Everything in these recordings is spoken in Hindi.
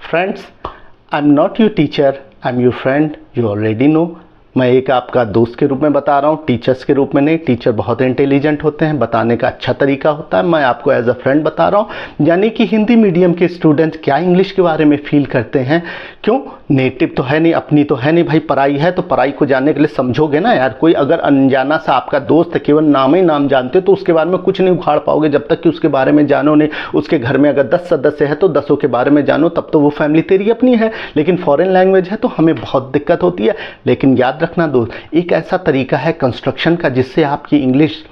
Friends, I'm not your teacher, I'm your friend, you already know. मैं एक आपका दोस्त के रूप में बता रहा हूँ, टीचर्स के रूप में नहीं। टीचर बहुत इंटेलिजेंट होते हैं, बताने का अच्छा तरीका होता है। मैं आपको एज अ फ्रेंड बता रहा हूँ। यानी कि हिंदी मीडियम के स्टूडेंट क्या इंग्लिश के बारे में फील करते हैं, क्यों? नेटिव तो है नहीं, अपनी तो है नहीं भाई, पराई है। तो पराई को जानने के लिए समझोगे ना यार। कोई अगर अनजाना सा आपका दोस्त है, केवल नाम ही नाम जानते हो, तो उसके बारे में कुछ नहीं उखाड़ पाओगे जब तक कि उसके बारे में जानो नहीं। उसके घर में अगर 10 सदस्य है तो 10 के बारे में जानो, तब तो वो फैमिली तेरी अपनी है। लेकिन फॉरेन लैंग्वेज है तो हमें बहुत दिक्कत होती है। लेकिन याद रखना दोस्त, एक ऐसा तरीका है कंस्ट्रक्शन का जिससे आपकी इंग्लिश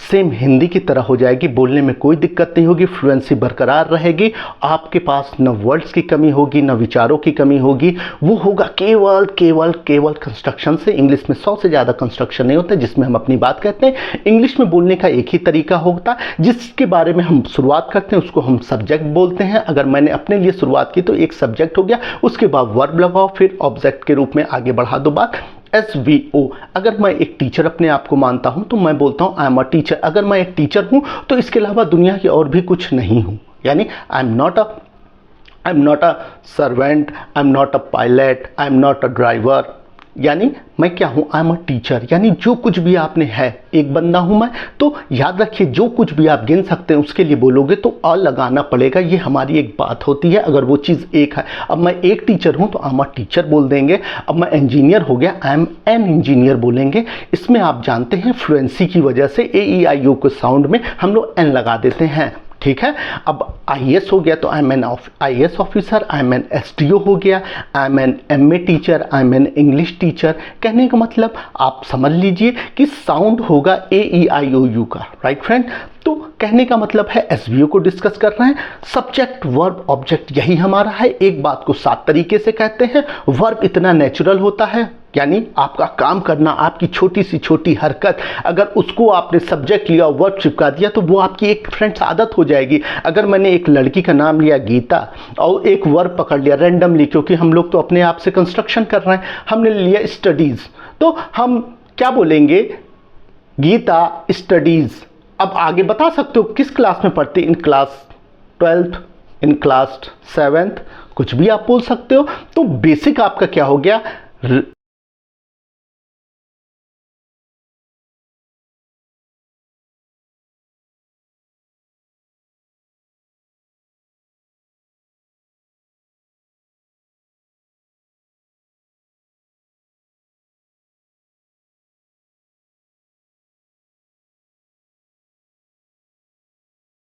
सेम हिंदी की तरह हो जाएगी। बोलने में कोई दिक्कत नहीं होगी, फ्लुएंसी बरकरार रहेगी। आपके पास न वर्ड्स की कमी होगी, न विचारों की कमी होगी। वो होगा केवल केवल केवल कंस्ट्रक्शन से। इंग्लिश में 100 से ज़्यादा कंस्ट्रक्शन नहीं होते जिसमें हम अपनी बात कहते हैं। इंग्लिश में बोलने का एक ही तरीका होता है जिसके बारे में हम शुरुआत करते हैं, उसको हम सब्जेक्ट बोलते हैं। अगर मैंने अपने लिए शुरुआत की तो एक सब्जेक्ट हो गया, उसके बाद वर्ब लगाओ, फिर ऑब्जेक्ट के रूप में आगे बढ़ा दो बात। SVO। अगर मैं एक टीचर अपने आप को मानता हूं तो मैं बोलता हूं आई एम अ टीचर। अगर मैं एक टीचर हूं तो इसके अलावा दुनिया की और भी कुछ नहीं हूं। यानी I am not a servant, I am not a pilot, I am not a driver. यानी मैं क्या हूँ? I am a teacher. यानी जो कुछ भी आपने है, एक बंदा हूँ मैं। तो याद रखिए, जो कुछ भी आप गिन सकते हैं उसके लिए बोलोगे तो अ लगाना पड़ेगा। ये हमारी एक बात होती है अगर वो चीज़ एक है। अब मैं एक टीचर हूँ तो आई एम अ टीचर बोल देंगे। अब मैं इंजीनियर हो गया, आई एम एन इंजीनियर बोलेंगे। इसमें आप जानते हैं फ्लुएंसी की वजह से AEIO के साउंड में हम लोग एन लगा देते हैं, ठीक है। अब IAS हो गया तो I am an IAS officer, I am an SDO हो गया, I am an MA teacher, I am an English teacher. कहने का मतलब आप समझ लीजिए कि साउंड होगा AEIOU का, राइट फ्रेंड। तो कहने का मतलब है SVO को डिस्कस कर रहे हैं। सब्जेक्ट वर्ब ऑब्जेक्ट यही हमारा है। एक बात को 7 तरीके से कहते हैं। वर्ब इतना नेचुरल होता है, यानी आपका काम करना, आपकी छोटी सी छोटी हरकत, अगर उसको आपने सब्जेक्ट लिया, वर्ब चिपका दिया तो वो आपकी एक फ्रेंड्स आदत हो जाएगी। अगर मैंने एक लड़की का नाम लिया गीता और एक वर्ब पकड़ लिया रैंडमली, क्योंकि हम लोग तो अपने आप से कंस्ट्रक्शन कर रहे हैं, हमने लिया स्टडीज़, तो हम क्या बोलेंगे? गीता स्टडीज़। अब आगे बता सकते हो किस क्लास में पढ़ते? In class 12th, in class 7th, कुछ भी आप बोल सकते हो। तो बेसिक आपका क्या हो गया?